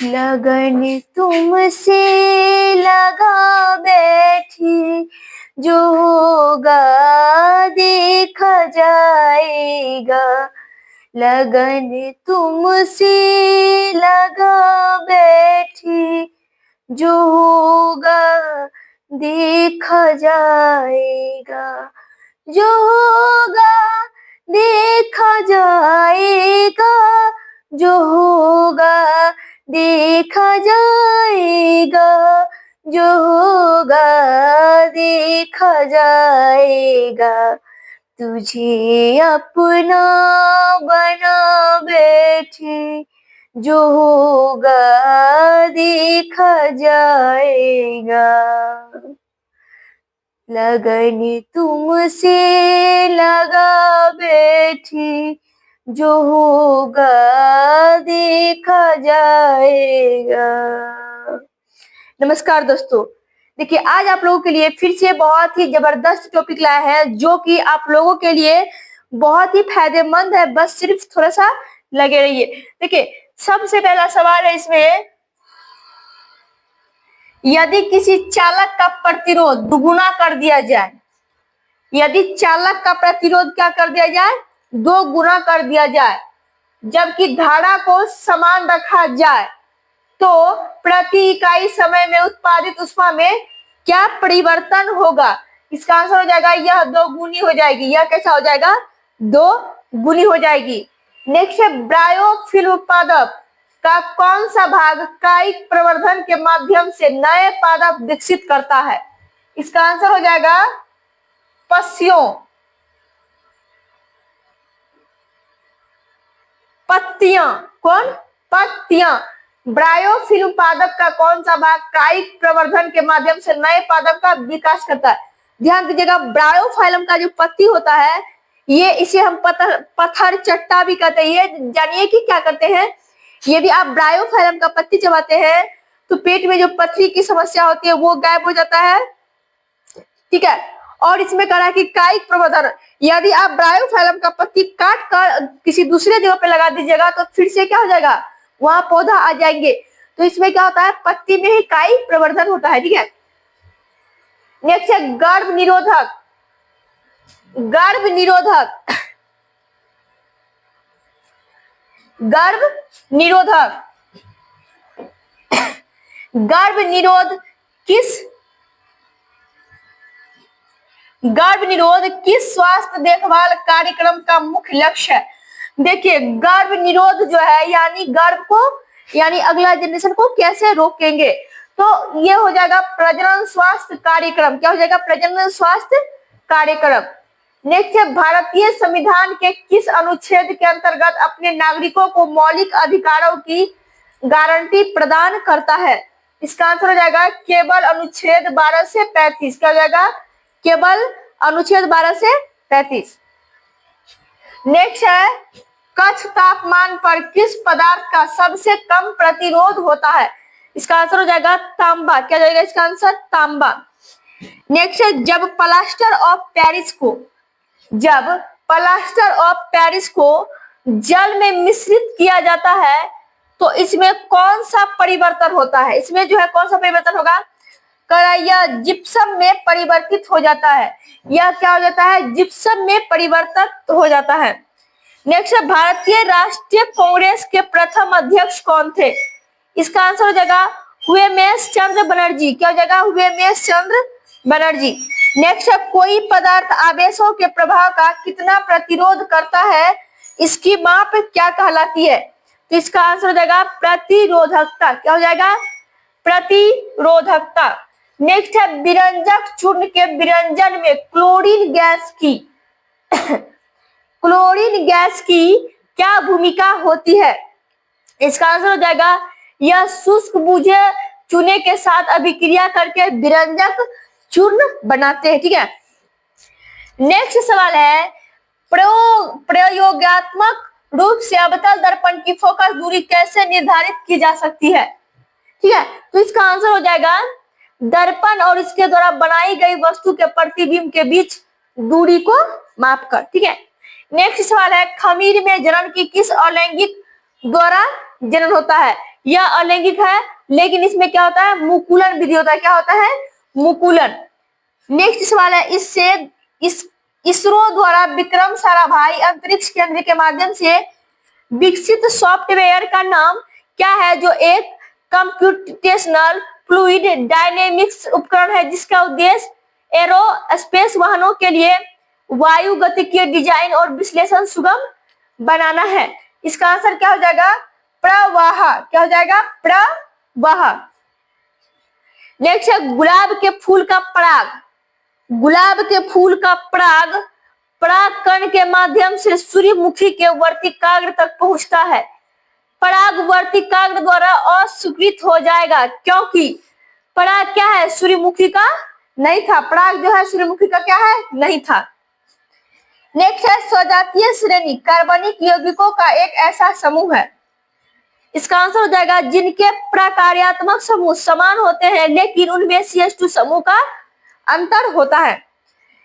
लगन तुमसे लगा बैठी, जो होगा देखा जाएगा। लगन तुमसे लगा बैठी, जो होगा देखा जाएगा। जो होगा देखा जाएगा। जो होगा देखा जाएगा। जो होगा देखा जाएगा। तुझे अपना बना बैठे, जो होगा देखा जाएगा। लगन तुमसे लगा बैठी, जो होगा देखा जाएगा। नमस्कार दोस्तों, देखिए आज आप लोगों के लिए फिर से बहुत ही जबरदस्त टॉपिक लाया है, जो कि आप लोगों के लिए बहुत ही फायदेमंद है। बस सिर्फ थोड़ा सा लगे रहिए। देखिए सबसे पहला सवाल है इसमें, यदि किसी चालक का प्रतिरोध दुगुना कर दिया जाए, यदि चालक का प्रतिरोध क्या कर दिया जाए, 2 गुना कर दिया जाए, जबकि धारा को समान रखा जाए, तो प्रति इकाई समय में उत्पादित ऊष्मा में क्या परिवर्तन होगा? इसका आंसर हो जाएगा यह 2 गुनी हो जाएगी। यह कैसा हो जाएगा? 2 गुनी हो जाएगी। नेक्स्ट है, ब्रायोफिल उत्पादक का कौन सा भाग कायिक प्रवर्धन के माध्यम से नए पादप विकसित करता है? इसका आंसर हो जाएगा पत्तियों, पत्तियां। कौन? पत्तियां। ब्रायोफिल पादप का कौन सा भाग कायिक प्रवर्धन के माध्यम से नए पादप का विकास करता है? ध्यान दीजिएगा, ब्रायोफाइलम का जो पत्ती होता है, ये इसे हम पत्थर चट्टा भी कहते हैं। ये जानिए कि क्या करते हैं, यदि आप ब्रायोफाइलम का पत्ती चबाते हैं तो पेट में जो पथरी की समस्या होती है वो गायब हो जाता है। ठीक है, और इसमें कह रहा है कि कायिक प्रवर्धन, यदि आप ब्रायोफाइलम का पत्ती काट कर किसी दूसरे जगह पे लगा दीजिएगा तो फिर से क्या हो जाएगा, वहां पौधा आ जाएंगे। तो इसमें क्या होता है, पत्ती में ही कायिक प्रवर्धन होता है। ठीक है, नेक्स्ट है गर्भ निरोधक। गर्भ निरोधक, गर्भ निरोधक, गर्भ निरोध गर्भ निरोध किस स्वास्थ्य देखभाल कार्यक्रम का मुख्य लक्ष्य है? देखिए गर्भ निरोध जो है, यानी गर्भ को, यानी अगला जनरेशन को कैसे रोकेंगे, तो ये हो जाएगा प्रजनन स्वास्थ्य कार्यक्रम। क्या हो जाएगा? प्रजनन स्वास्थ्य कार्यक्रम। नेक्स्ट है, भारतीय संविधान के किस अनुच्छेद के अंतर्गत अपने नागरिकों को मौलिक अधिकारों की गारंटी प्रदान करता है? इसका आंसर हो जाएगा केवल अनुच्छेद 12 से 35। क्या हो जाएगा? केवल अनुच्छेद 12 से 35। नेक्स्ट है, कक्ष तापमान पर किस पदार्थ का सबसे कम प्रतिरोध होता है? इसका आंसर हो जाएगा तांबा। क्या जाएगा इसका आंसर? तांबा। नेक्स्ट है, जब प्लास्टर ऑफ पेरिस को जल में मिश्रित किया जाता है तो इसमें कौन सा परिवर्तन होता है? इसमें जो है कौन सा परिवर्तन होगा? यह जिप्सम में परिवर्तित हो जाता है। यह क्या हो जाता है? जिप्सम में परिवर्तित हो जाता है। नेक्स्ट है, भारतीय राष्ट्रीय कांग्रेस के प्रथम अध्यक्ष कौन थे? इसका आंसर हो जाएगा उमेश चंद्र बनर्जी। क्या हो जाएगा? उमेश चंद्र बनर्जी। नेक्स्ट है, कोई पदार्थ आवेशों के प्रभाव का कितना प्रतिरोध करता है, इसकी माप क्या कहलाती है? तो इसका आंसर हो जाएगा प्रतिरोधकता। क्या हो जाएगा? प्रतिरोधकता। नेक्स्ट है, विरंजक चूर्ण के विरंजन में क्लोरीन गैस की क्या भूमिका होती है? इसका आंसर हो जाएगा यह शुष्क बुझे चूने के साथ अभिक्रिया करके विरंजक चूर्ण बनाते हैं। ठीक है, नेक्स्ट सवाल है, प्रयोगात्मक रूप से अवतल दर्पण की फोकस दूरी कैसे निर्धारित की जा सकती है? ठीक है, तो इसका आंसर हो जाएगा दर्पण और इसके द्वारा बनाई गई वस्तु के प्रतिबिंब के बीच दूरी को मापकर। ठीक है, नेक्स्ट सवाल है, खमीर में जनन की किस अलैंगिक द्वारा जनन होता है? यह अलैंगिक है, लेकिन इसमें क्या होता है, मुकुलन विधि होता है। क्या होता है, मुकुलन। नेक्स्ट सवाल है, इसरो द्वारा विक्रम साराभाई अंतरिक्ष केंद्र के माध्यम से विकसित सॉफ्टवेयर का नाम क्या है, जो एक कंप्यूटेशनल फ्लूइड डायनेमिक्स उपकरण है, जिसका उद्देश्य एरोस्पेस वाहनों के लिए वायु गतिकीय डिजाइन और विश्लेषण सुगम बनाना है। इसका आंसर क्या हो जाएगा, प्रवाह। क्या हो जाएगा, प्रवाह। नेक्स्ट है, गुलाब के फूल का पराग। गुलाब के फूल का पराग परागकण के माध्यम से सूर्यमुखी के वर्तिकाग्र तक पहुंचता है। पराग वर्तिकाग्र द्वारा अस्वीकृत हो जाएगा, क्योंकि पराग क्या है, सूर्यमुखी का नहीं था। पराग जो है सूर्यमुखी का क्या है, नहीं था। नेक्स्ट है, स्वजातीय श्रेणी कार्बनिक यौगिकों का एक ऐसा समूह है। इसका आंसर हो जाएगा, जिनके प्रकार्यात्मक समूह समान होते हैं, लेकिन उनमें CH2 समूह का अंतर होता है।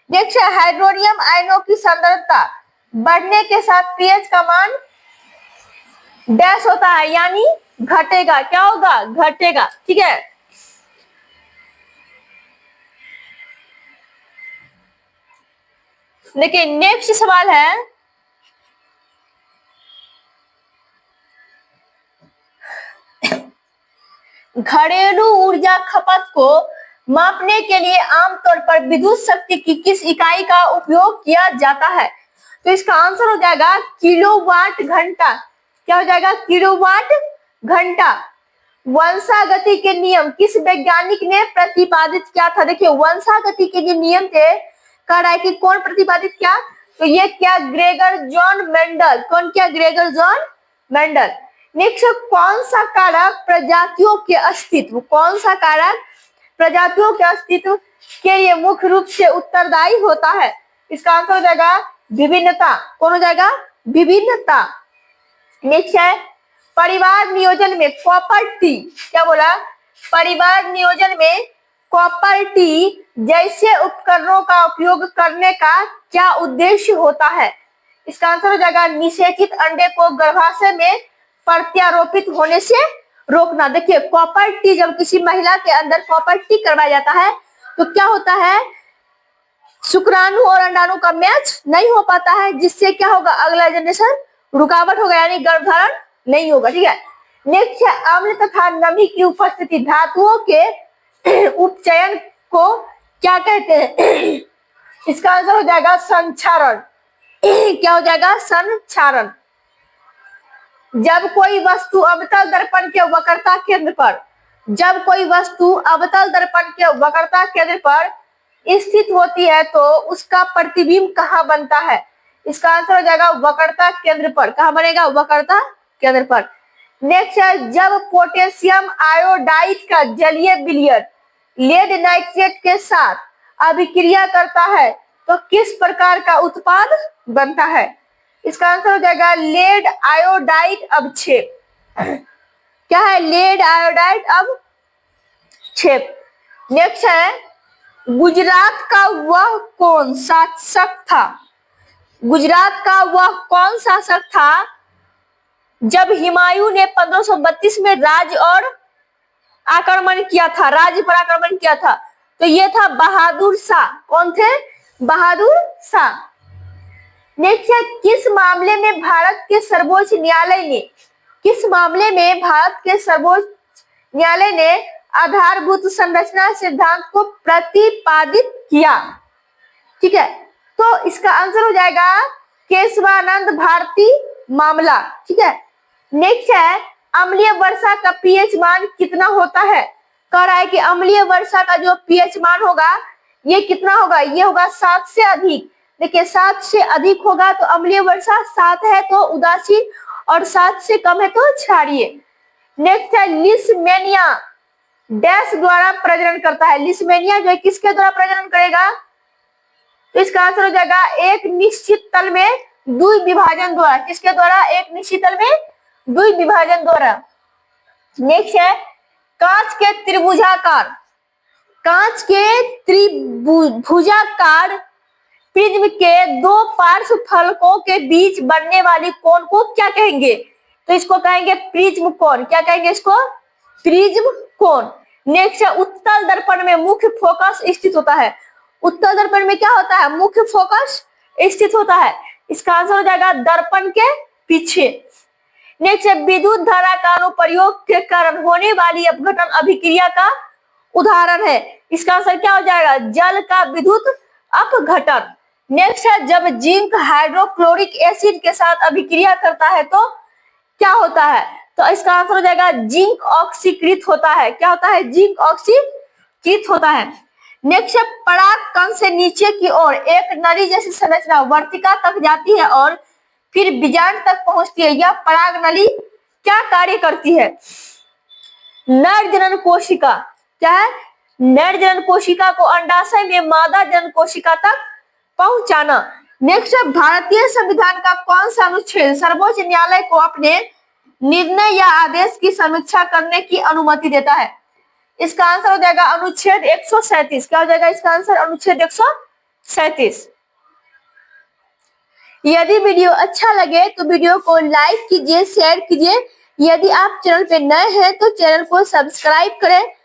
नेक्स्ट है, हाइड्रोनियम आयनों की सांद्रता बढ़ने के साथ pH का मान डैश होता है, यानी घटेगा। क्या होगा, घटेगा। ठीक है। देखिए नेक्स्ट सवाल है, घरेलू ऊर्जा खपत को मापने के लिए आमतौर पर विद्युत शक्ति की किस इकाई का उपयोग किया जाता है। तो इसका आंसर हो जाएगा किलोवाट घंटा। क्या हो जाएगा, किलोवाट घंटा। वंशागति के नियम किस वैज्ञानिक ने प्रतिपादित किया था। देखिए वंशागति के जो नियम थे, कह रहा है कि कौन प्रतिपादित किया, तो ये क्या, ग्रेगर जॉन मेंडल। कौन किया, ग्रेगर जॉन मेंडल। नेक्स्ट, कौन सा कारक प्रजातियों के अस्तित्व, कौन सा कारक प्रजातियों के अस्तित्व के लिए मुख्य रूप से उत्तरदायी होता है। इसका आंसर हो जाएगा विभिन्नता। कौन हो जाएगा, विभिन्नता। नेक्स्ट है, परिवार नियोजन में कॉपर टी, क्या बोला, परिवार नियोजन में कॉपर टी जैसे उपकरणों का उपयोग करने का क्या उद्देश्य होता है। इसका आंसर हो जाएगा निषेचित अंडे को गर्भाशय में प्रत्यारोपित होने से रोकना। देखिए कॉपर टी, जब किसी महिला के अंदर कॉपर टी करवाया जाता है तो क्या होता है, शुक्राणु और अंडाणु का मैच नहीं हो पाता है, जिससे क्या होगा, अगला जनरेशन रुकावट होगा, यानी गर्भधारण नहीं होगा। ठीक है। नेक्स्ट है, अम्ल तथा नमी की उपस्थिति धातुओं के उपचयन को क्या कहते हैं। इसका आंसर हो जाएगा संक्षारण। क्या हो जाएगा, संक्षारण। जब कोई वस्तु अवतल दर्पण के वक्रता केंद्र पर, जब कोई वस्तु अवतल दर्पण के वक्रता केंद्र पर स्थित होती है तो उसका प्रतिबिंब कहाँ बनता है। इसका आंसर हो जाएगा वक्रता केंद्र पर। कहाँ बनेगा, वक्रता केंद्र पर। नेक्स्ट है, जब पोटेशियम आयोडाइड का जलीय विलयन लेड नाइट्रेट के साथ अभिक्रिया करता है तो किस प्रकार का उत्पाद बनता है। इसका आंसर हो जाएगा लेड आयोडाइड अवक्षेप। क्या है, लेड आयोडाइड अवक्षेप। नेक्स्ट है, गुजरात का वह कौन शासक था, गुजरात का वह कौन शासक था जब हुमायूं ने 1532 में राज्य और आक्रमण किया था, राज्य पर आक्रमण किया था। तो ये था बहादुर शाह। कौन थे, बहादुर शाह। नेक्स्ट है, किस मामले में भारत के सर्वोच्च न्यायालय ने, किस मामले में भारत के सर्वोच्च न्यायालय ने आधारभूत संरचना सिद्धांत को प्रतिपादित किया। ठीक है। तो इसका आंसर हो जाएगा केशवानंद भारती मामला। ठीक है। नेक्स्ट है, अम्लीय वर्षा का पीएच मान कितना होता है। कह रहा है कि अम्लीय वर्षा का जो पीएच मान होगा ये कितना होगा, ये होगा 7 से अधिक। देखिए 7 से अधिक होगा तो अम्लीय वर्षा, 7 है तो उदासीन और 7 से कम है तो क्षारीय। नेक्स्ट है, लिस्मेनिया डैश द्वारा प्रजनन करता है। लिस्मेनिया जो है किसके द्वारा प्रजनन करेगा, तो इसका आंसर हो जाएगा एक निश्चित तल में द्वि विभाजन द्वारा। किसके द्वारा, एक निश्चित तल में द्वि विभाजन द्वारा। नेक्स्ट है, कांच के त्रिभुजाकार, कांच के त्रिभुजाकार प्रिज्म के दो पार्श्व फलकों के बीच बनने वाली कोण को क्या कहेंगे। तो इसको कहेंगे प्रिज्म कोण। क्या कहेंगे इसको? प्रिज्म कोण। नेक्स्ट है उत्तल दर्पण में मुख्य फोकस स्थित होता है। उत्तल दर्पण में क्या होता है? मुख्य फोकस स्थित होता है। इसका आंसर हो जाएगा दर्पण के पीछे। नेक्स्ट है विद्युत धारा का अनुप्रयोग के कारण होने वाली अपघटन अभिक्रिया का उदाहरण है। इसका आंसर क्या हो जाएगा? जल का विद्युत अपघटन। नेक्स्ट है जब जिंक हाइड्रोक्लोरिक एसिड के साथ अभिक्रिया करता है तो क्या होता है? तो इसका आंसर हो जाएगा जिंक ऑक्सीकृत होता है। क्या होता है? जिंक ऑक्सीकृत होता है। नेक्स्ट है पराग कण से नीचे की ओर एक नली जैसी संरचना वर्तिका तक जाती है और फिर बीजांड तक पहुंचती है। यह पराग नली क्या कार्य करती है? नर जनन कोशिका। क्या है? नर जनन कोशिका को अंडाशय में मादा जनन कोशिका तक पहुंचाना। नेक्स्ट है भारतीय संविधान का कौन सा अनुच्छेद सर्वोच्च न्यायालय को अपने निर्णय या आदेश की समीक्षा करने की अनुमति देता है? इसका आंसर हो जाएगा अनुच्छेद 137। क्या हो जाएगा इसका आंसर? अनुच्छेद 137। यदि वीडियो अच्छा लगे तो वीडियो को लाइक कीजिए, शेयर कीजिए। यदि आप चैनल पे नए हैं तो चैनल को सब्सक्राइब करें